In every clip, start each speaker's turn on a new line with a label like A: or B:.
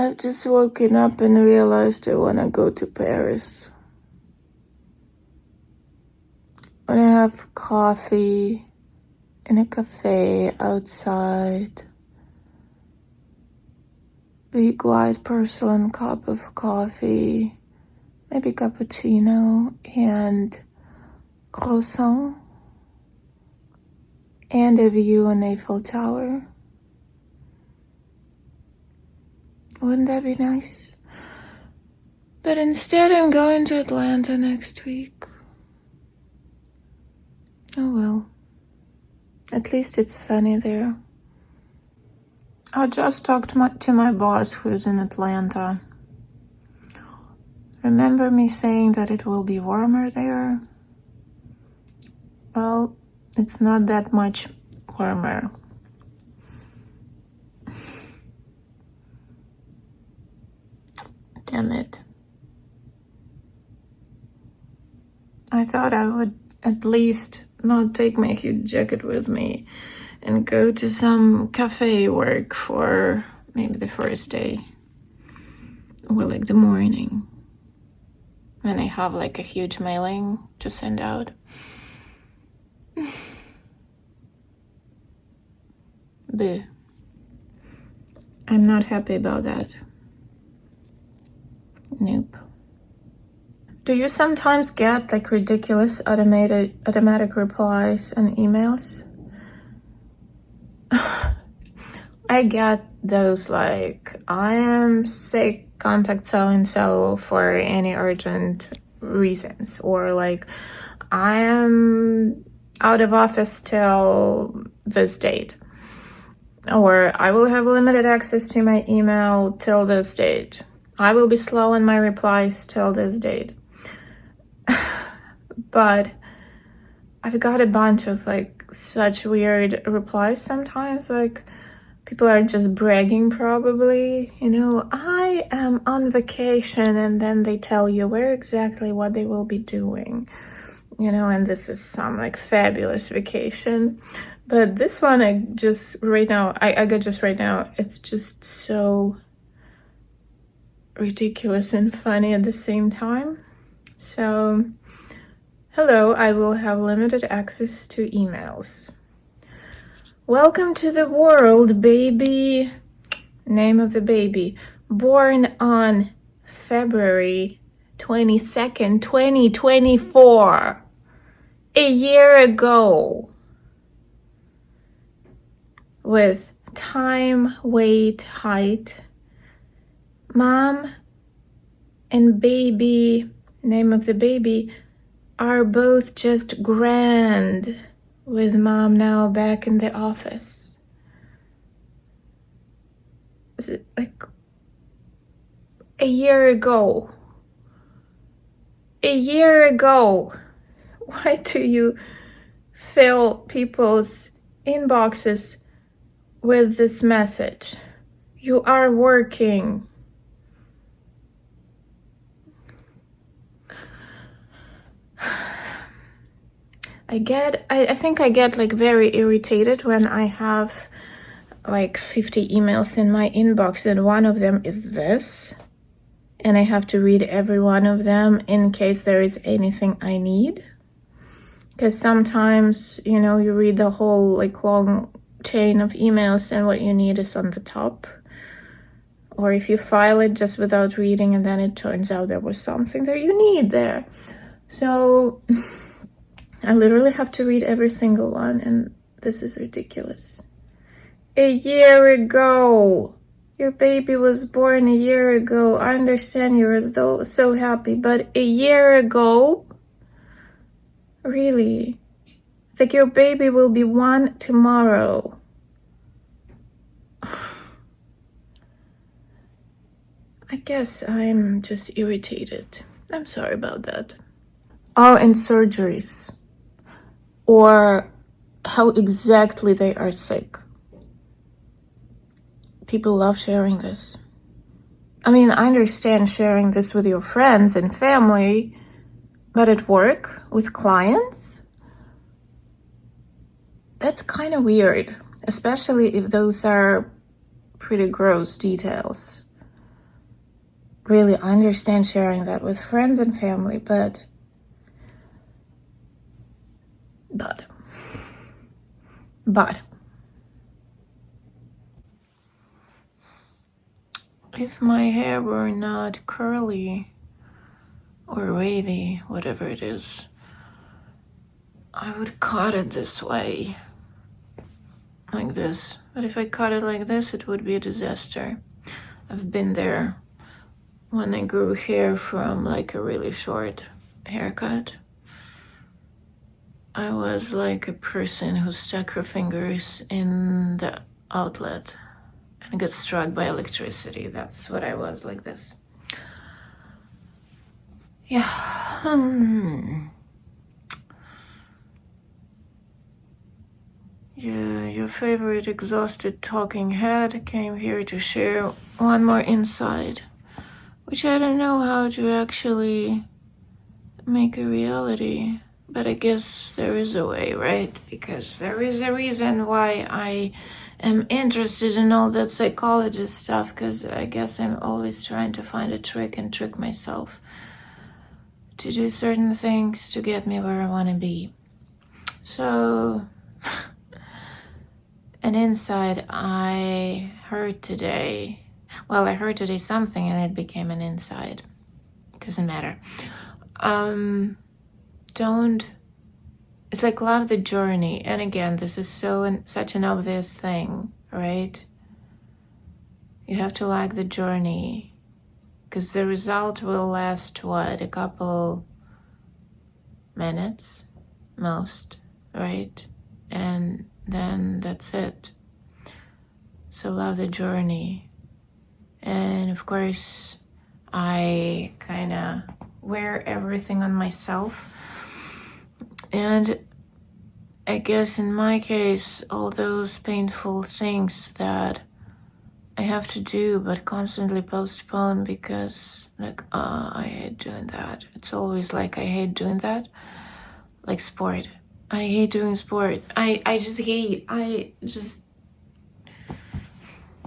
A: I've just woken up and realized I want to go to Paris. I want to have coffee in a cafe outside. Big white porcelain cup of coffee, maybe cappuccino and croissant, and a view on Eiffel Tower. Wouldn't that be nice? But instead I'm going to Atlanta next week. Oh well. At least it's sunny there. I just talked to my boss who's in Atlanta. Remember me saying that it will be warmer there? Well, it's not that much warmer. Damn it. I thought I would at least not take my huge jacket with me and go to some cafe work for maybe the first day or like the morning when I have like a huge mailing to send out. Boo. I'm not happy about that. Nope. Do you sometimes get like ridiculous automatic replies on emails? I get those like, I am sick, contact so-and-so for any urgent reasons, or like, I am out of office till this date, or I will have limited access to my email till this date. I will be slow in my replies till this date. But I've got a bunch of like such weird replies sometimes, like people are just bragging probably, I am on vacation, and then they tell you where exactly what they will be doing, and this is some like fabulous vacation. But this one I got just right now, it's just so ridiculous and funny at the same time. So, hello, I will have limited access to emails. Welcome to the world, baby. Name of the baby. Born on February 22nd, 2024. A year ago. With time, weight, height. Mom and baby, name of the baby, are both just grand, with mom now back in the office. Is it like a year ago? A year ago. Why do you fill people's inboxes with this message? You are working. I think I get like very irritated when I have like 50 emails in my inbox and one of them is this, and I have to read every one of them in case there is anything I need. Because sometimes, you read the whole like long chain of emails and what you need is on the top. Or if you file it just without reading and then it turns out there was something that you need there. So I literally have to read every single one, and this is ridiculous. A year ago. Your baby was born a year ago. I understand you're so happy, but a year ago? Really? It's like your baby will be 1 tomorrow. I guess I'm just irritated. I'm sorry about that. Oh, and surgeries. Or how exactly they are sick. People love sharing this. I mean, I understand sharing this with your friends and family, but at work, with clients, that's kind of weird, especially if those are pretty gross details. really understand sharing that with friends and family, but if my hair were not curly or wavy, whatever it is, I would cut it this way, like this. But if I cut it like this, it would be a disaster. I've been there when I grew hair from like a really short haircut. I was like a person who stuck her fingers in the outlet and got struck by electricity. That's what I was, like this. Yeah. Yeah, your favorite exhausted talking head came here to share one more insight, which I don't know how to actually make a reality. But I guess there is a way, right? Because there is a reason why I am interested in all that psychologist stuff, because I guess I'm always trying to find a trick and trick myself to do certain things to get me where I want to be. So, an insight I heard today. Well, I heard today something and it became an insight. It doesn't matter. It's like love the journey. And again, this is such an obvious thing, right? You have to like the journey, because the result will last, what, a couple minutes most, right? And then that's it. So love the journey. And of course, I kind of wear everything on myself. And I guess in my case, all those painful things that I have to do but constantly postpone because I hate doing that. It's always like I hate doing that. Like sport. I hate doing sport.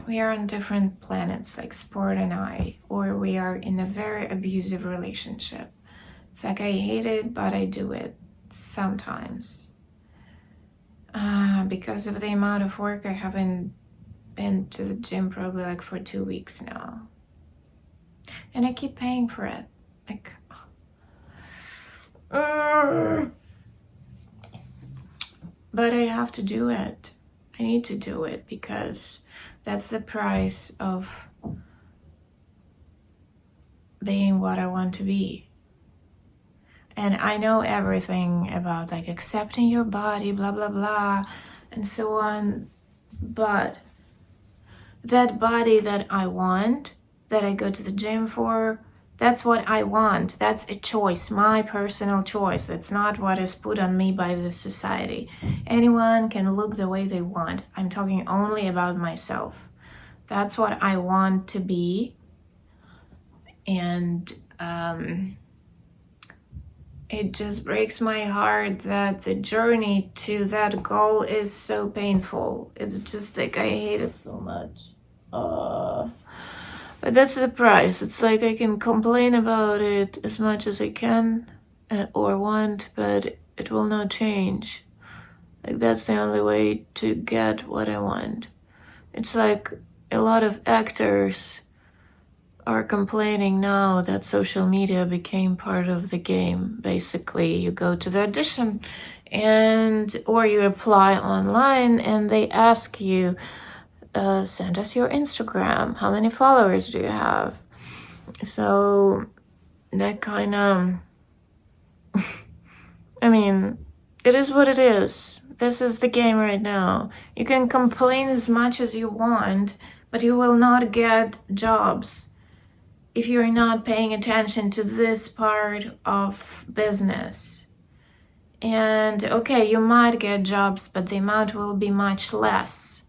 A: We are on different planets, like sport and I, or we are in a very abusive relationship. It's like I hate it, but I do it sometimes. Because of the amount of work, I haven't been to the gym probably like for 2 weeks now. And I keep paying for it. Like, but I have to do it. I need to do it because that's the price of being what I want to be. And I know everything about like accepting your body, blah, blah, blah, and so on. But that body that I want, that I go to the gym for, that's what I want. That's a choice, my personal choice. That's not what is put on me by the society. Anyone can look the way they want. I'm talking only about myself. That's what I want to be. And it just breaks my heart that the journey to that goal is so painful. It's just like I hate it so much. But that's the price. It's like I can complain about it as much as I can or want, but it will not change. Like that's the only way to get what I want. It's like a lot of actors are complaining now that social media became part of the game. Basically, you go to the audition or you apply online and they ask you, send us your Instagram. How many followers do you have? So that kind of, I mean, it is what it is. This is the game right now. You can complain as much as you want, but you will not get jobs if you're not paying attention to this part of business. And okay, you might get jobs, but the amount will be much less,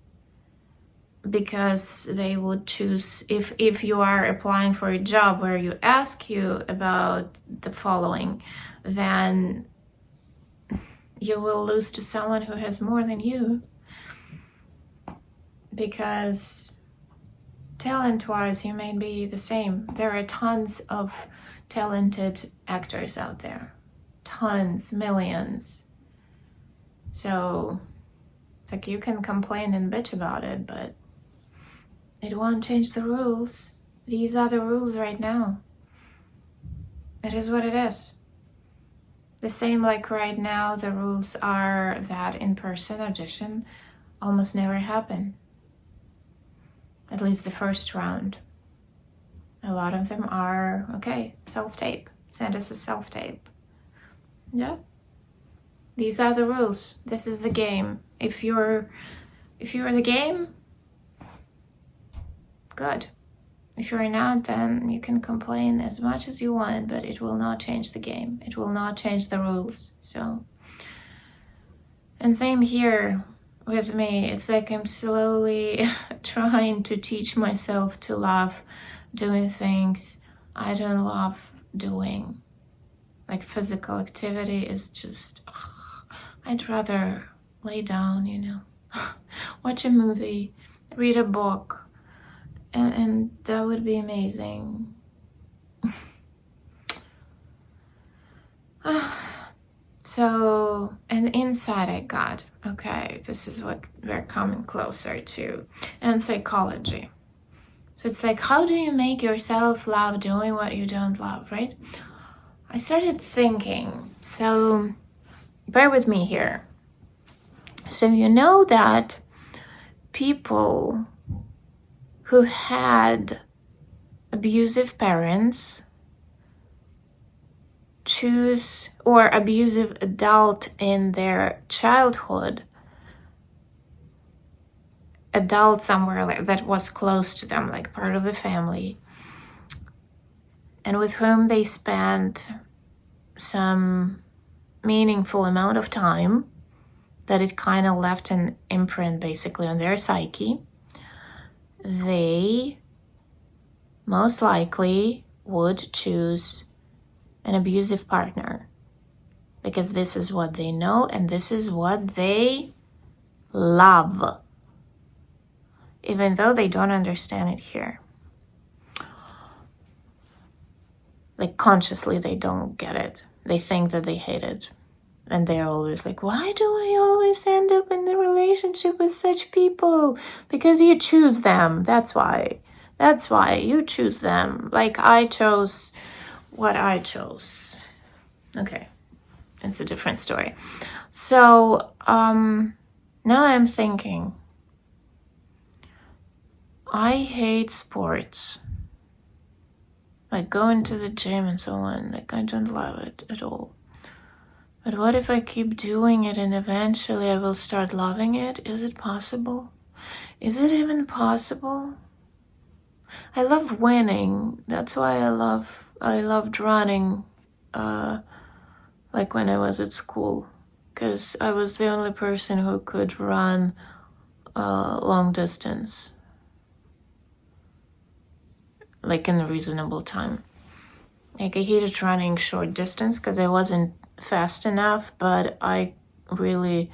A: because they would choose, if you are applying for a job where you ask you about the following, then you will lose to someone who has more than you, because talent-wise, you may be the same. There are tons of talented actors out there. Tons, millions. So, like, you can complain and bitch about it, but it won't change the rules. These are the rules right now. It is what it is. The same like right now, the rules are that in-person audition almost never happen. At least the first round. A lot of them are, okay, self-tape. Send us a self-tape. Yeah. These are the rules. This is the game. If you're the game, good. If you're not, then you can complain as much as you want, but it will not change the game. It will not change the rules. So, and same here with me. It's like I'm slowly trying to teach myself to love doing things I don't love doing. Like physical activity is just, I'd rather lay down, watch a movie, read a book, and that would be amazing. So, and inside I got, okay, this is what we're coming closer to, and psychology. So it's like, how do you make yourself love doing what you don't love, right? I started thinking, so bear with me here. So you know that people who had abusive parents choose, or abusive adult in their childhood, adult somewhere like that was close to them, like part of the family, and with whom they spent some meaningful amount of time, that it kind of left an imprint basically on their psyche, they most likely would choose an abusive partner, because this is what they know and this is what they love, even though they don't understand it here. Like consciously they don't get it. They think that they hate it. And they're always like, why do I always end up in a relationship with such people? Because you choose them. That's why. That's why you choose them. Like I chose what I chose. Okay. It's a different story. So, now I'm thinking, I hate sports. Like going to the gym and so on. Like I don't love it at all. But what if I keep doing it and eventually I will start loving it? Is it possible? Is it even possible? I love winning. That's why I loved running, like when I was at school, because I was the only person who could run long distance, like in a reasonable time. Like I hated running short distance because I wasn't fast enough, but I really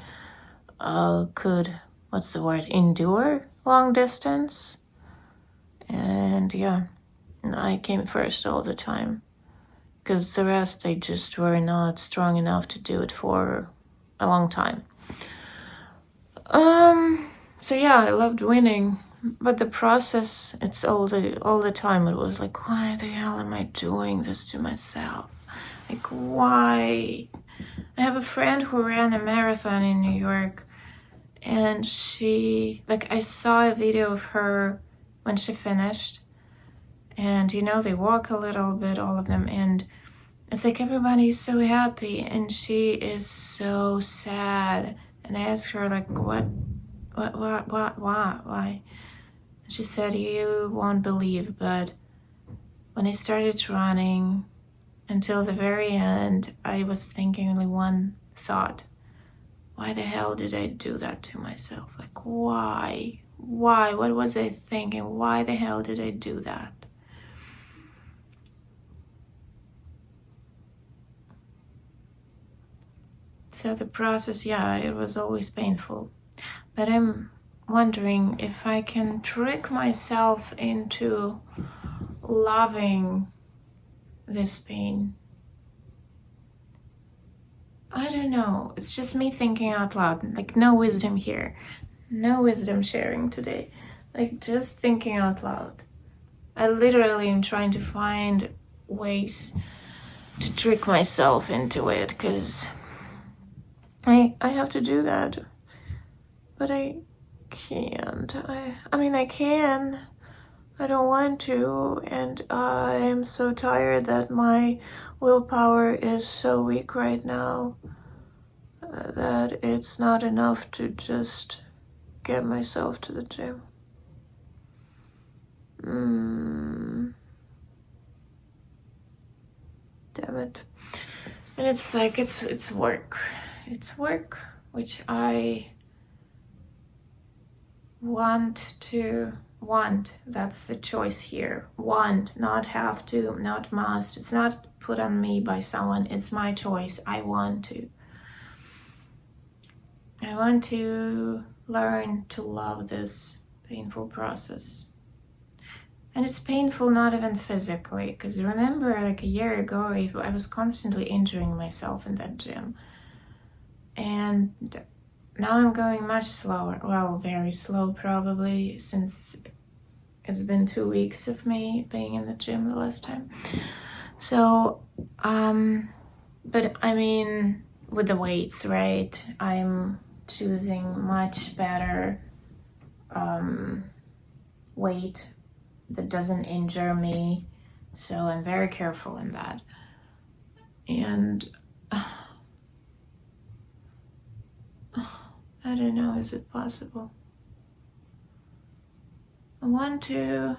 A: could, endure long distance. And yeah, I came first all the time, because the rest, they just were not strong enough to do it for a long time. So yeah, I loved winning, but the process, it's all the time, it was like, why the hell am I doing this to myself? Like, why? I have a friend who ran a marathon in New York, and she, like, I saw a video of her when she finished, and they walk a little bit, all of them, and it's like everybody's so happy and she is so sad. And I asked her, like, why? And she said, you won't believe, but when I started running until the very end, I was thinking only one thought: why the hell did I do that to myself? Like, why? What was I thinking? Why the hell did I do that? So the process, yeah, it was always painful. But I'm wondering if I can trick myself into loving this pain. I don't know. It's just me thinking out loud. Like, no wisdom here. No wisdom sharing today. Like, just thinking out loud. I literally am trying to find ways to trick myself into it, because I have to do that. But I can't. I mean, I can. I don't want to, and I am so tired that my willpower is so weak right now that it's not enough to just get myself to the gym. Damn it. And it's like, it's work. It's work, which I want. That's the choice here. Want, not have to, not must. It's not put on me by someone. It's my choice. I want to. I want to learn to love this painful process. And it's painful not even physically, because remember, like a year ago, I was constantly injuring myself in that gym. And now I'm going much slower. Well, very slow probably, since it's been 2 weeks of me being in the gym the last time. So, but I mean, with the weights, right? I'm choosing much better weight that doesn't injure me. So I'm very careful in that. And I don't know, is it possible? I want to,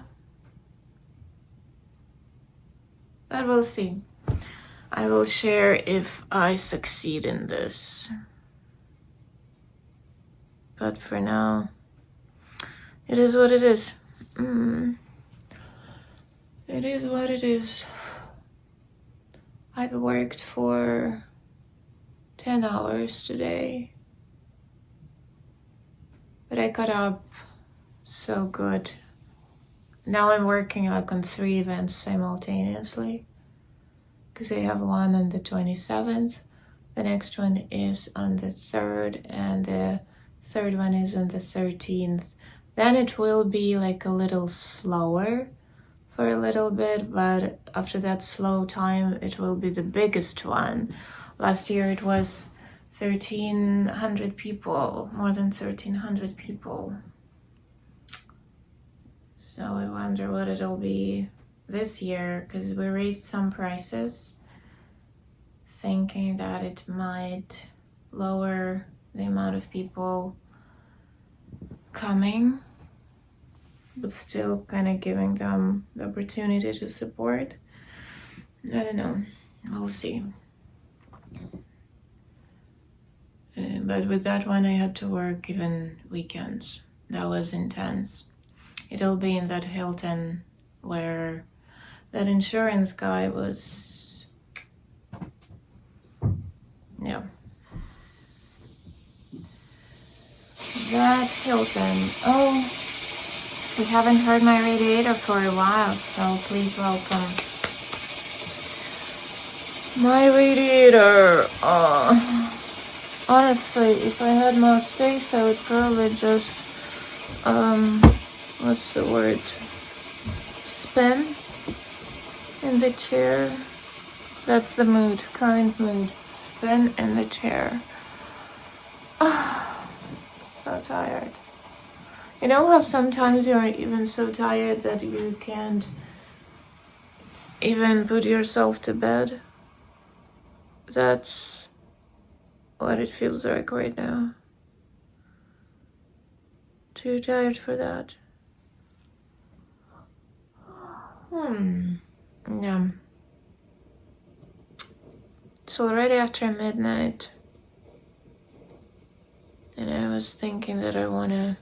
A: but we'll see. I will share if I succeed in this. But for now, it is what it is. It is what it is. I've worked for 10 hours today. But I got up so good. Now I'm working like on 3 events simultaneously, because I have one on the 27th, the next one is on the 3rd, and the third one is on the 13th. Then it will be like a little slower for a little bit, but after that slow time, it will be the biggest one. Last year it was 1,300 people, more than 1,300 people. So I wonder what it'll be this year, because we raised some prices, thinking that it might lower the amount of people coming, but still kind of giving them the opportunity to support. I don't know. We'll see. But with that one, I had to work even weekends. That was intense. It'll be in that Hilton where that insurance guy was. Yeah. That Hilton. Oh, we haven't heard my radiator for a while, so please welcome my radiator. Honestly, if I had more space, I would probably just, what's the word? Spin in the chair. That's the mood, current mood. Spin in the chair. So tired. You know how sometimes you're even so tired that you can't even put yourself to bed? That's what it feels like right now. Too tired for that. Yeah. It's already after midnight. And I was thinking that I want to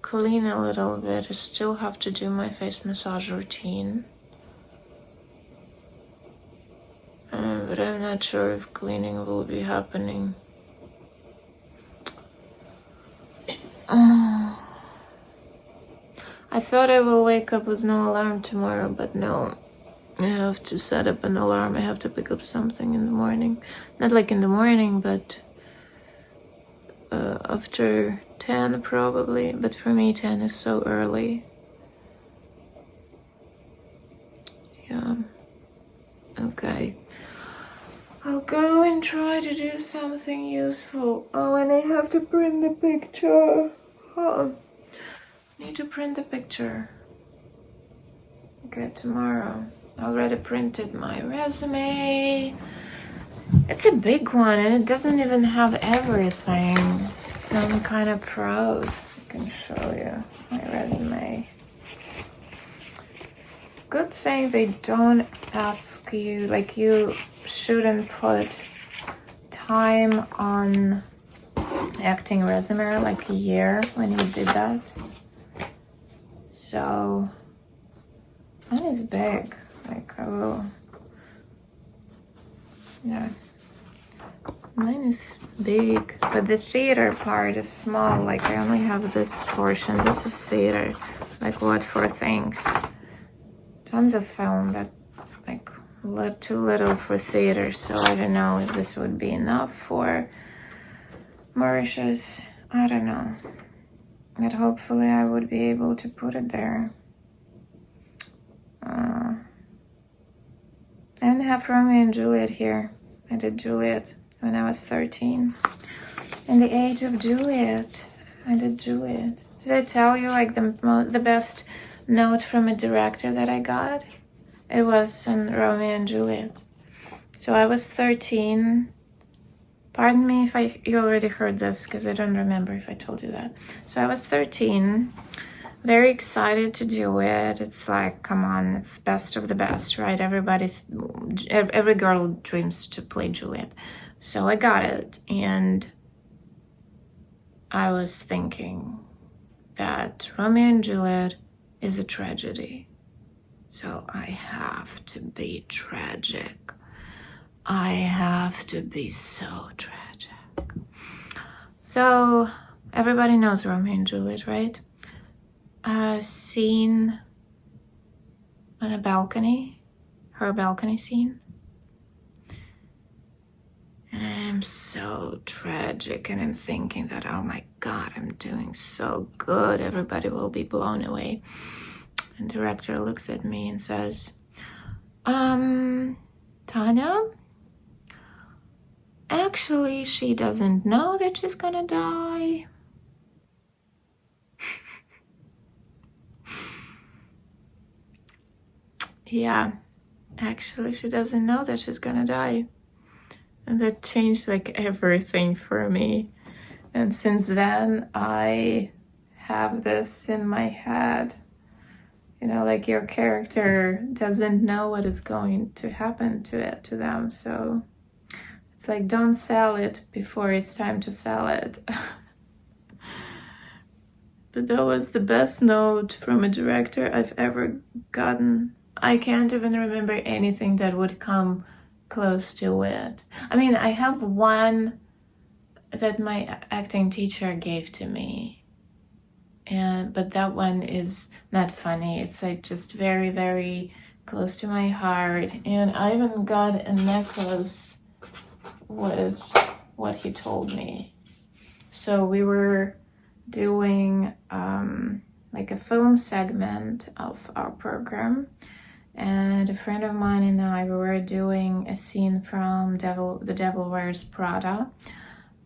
A: clean a little bit. I still have to do my face massage routine. But I'm not sure if cleaning will be happening. I thought I will wake up with no alarm tomorrow, but no. I have to set up an alarm. I have to pick up something in the morning. Not like in the morning, but after 10 probably. But for me, 10 is so early. Yeah. Okay. I'll go and try to do something useful. Oh, and I have to print the picture. Oh, need to print the picture. Okay, tomorrow. I already printed my resume. It's a big one and it doesn't even have everything. So I'm kind of proud. I can show you my resume. Good thing they don't ask you, like you shouldn't put time on acting resume, like a year when you did that. So mine is big, like I will, yeah. Mine is big, but the theater part is small, like I only have this portion. This is theater, like what for things. Tons of film, but like too little for theater, so I don't know if this would be enough for Mauritius. I don't know, but hopefully I would be able to put it there. I don't have Romeo and Juliet here. I did Juliet when I was 13. In the age of Juliet, I did Juliet. Did I tell you like the best note from a director that I got? It was on Romeo and Juliet. So I was 13. Pardon me if you already heard this, because I don't remember if I told you that. So I was 13, very excited to do it. It's like, come on, it's best of the best, right? Every girl dreams to play Juliet. So I got it, and I was thinking that Romeo and Juliet is a tragedy. So I have to be tragic. I have to be so tragic. So everybody knows Romeo and Juliet, right? A scene on a balcony, her balcony scene. And I'm so tragic, and I'm thinking that, oh my God, I'm doing so good. Everybody will be blown away. And the director looks at me and says, Tanya, actually, she doesn't know that she's gonna die. Yeah, actually, she doesn't know that she's gonna die. And that changed like everything for me. And since then, I have this in my head. You know, like your character doesn't know what is going to happen to them. So it's like, don't sell it before it's time to sell it. But that was the best note from a director I've ever gotten. I can't even remember anything that would come close to it. I mean, I have one that my acting teacher gave to me, but that one is not funny. It's like just very, very close to my heart. And I even got a necklace with what he told me. So we were doing like a film segment of our program, and a friend of mine and I, we were doing a scene from The Devil Wears Prada,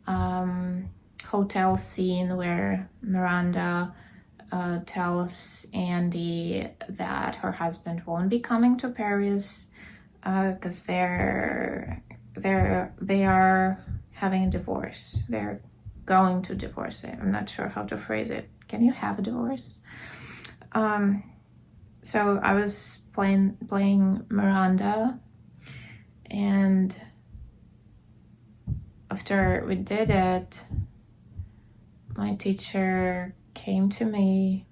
A: hotel scene where Miranda tells Andy that her husband won't be coming to Paris because they are having a divorce. They're going to divorce it. I'm not sure how to phrase it. Can you have a divorce? So I was playing Miranda, and after we did it, my teacher came to me.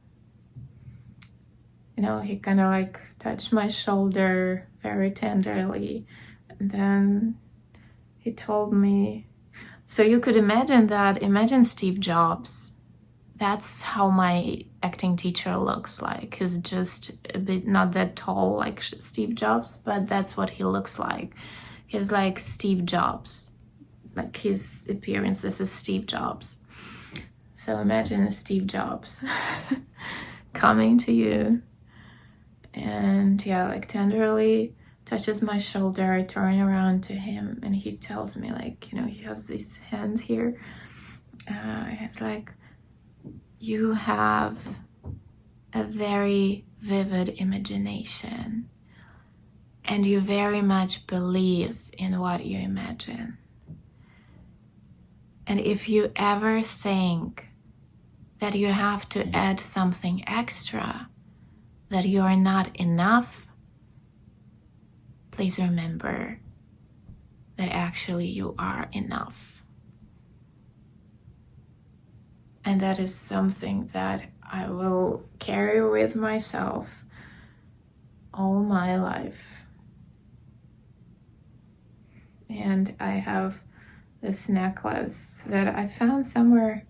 A: You know, he kind of like touched my shoulder very tenderly, and then he told me, so you could imagine Steve Jobs. that's how my acting teacher looks like. He's just a bit not that tall like Steve Jobs, but that's what he looks like. He's like Steve Jobs, like his appearance. This is Steve Jobs. So imagine Steve Jobs coming to you and yeah, like tenderly touches my shoulder. I turn around to him and he tells me, like, you know, he has these hands here. It's like, you have a very vivid imagination and you very much believe in what you imagine. And if you ever think that you have to add something extra, that you are not enough, please remember that actually you are enough. And that is something that I will carry with myself all my life. And I have this necklace that I found somewhere,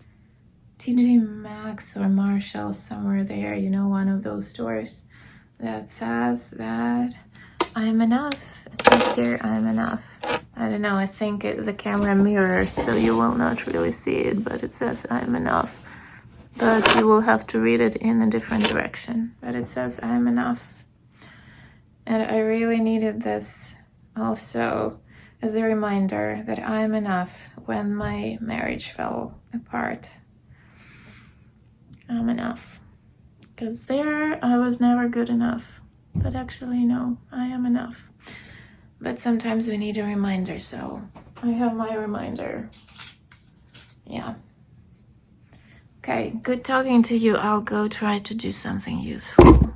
A: TJ Maxx or Marshall, somewhere there, you know, one of those stores that says that I am enough. It says here, I am enough. I don't know, I think the camera mirrors, so you will not really see it, but it says I am enough. But you will have to read it in a different direction. But it says I am enough. And I really needed this also as a reminder that I am enough when my marriage fell apart. I'm enough. Because there I was never good enough. But actually, no, I am enough. But sometimes we need a reminder, so I have my reminder. Yeah. Okay, good talking to you. I'll go try to do something useful.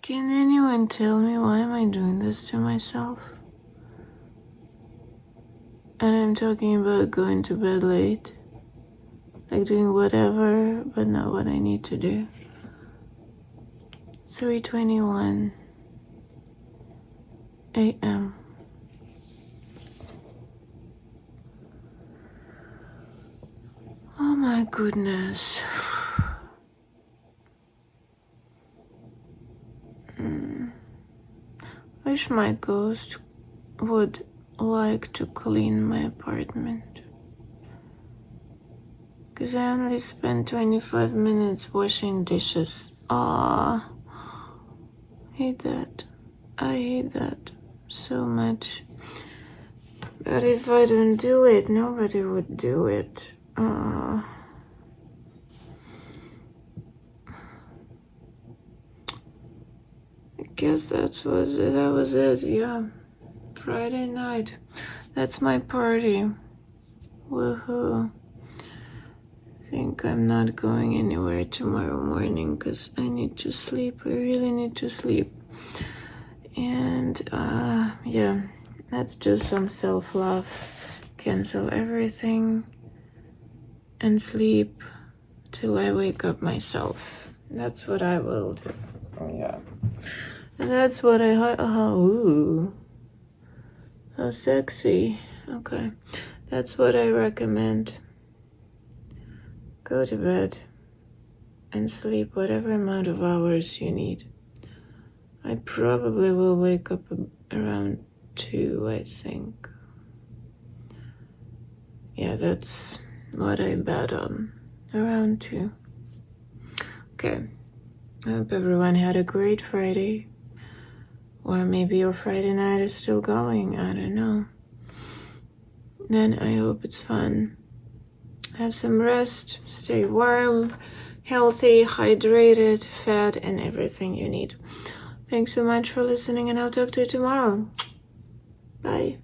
A: Can anyone tell me why am I doing this to myself? And I'm talking about going to bed late. Like doing whatever, but not what I need to do. 3:21 a.m. Oh my goodness. Wish my ghost would like to clean my apartment. because I only spent 25 minutes washing dishes. Ah, hate that. I hate that so much. But if I don't do it, nobody would do it. I guess that was it, yeah. Friday night. That's my party. Woohoo. I think I'm not going anywhere tomorrow morning because I need to sleep. I really need to sleep. And yeah, let's do some self-love. Cancel everything and sleep till I wake up myself. That's what I will do. Oh yeah. And that's what ooh. How sexy. Okay. That's what I recommend. Go to bed and sleep whatever amount of hours you need. I probably will wake up around 2, I think. Yeah, that's what I bet on. Around 2. Okay. I hope everyone had a great Friday. Or maybe your Friday night is still going. I don't know. Then I hope it's fun. Have some rest. Stay warm, healthy, hydrated, fed, and everything you need. Thanks so much for listening, and I'll talk to you tomorrow. Bye.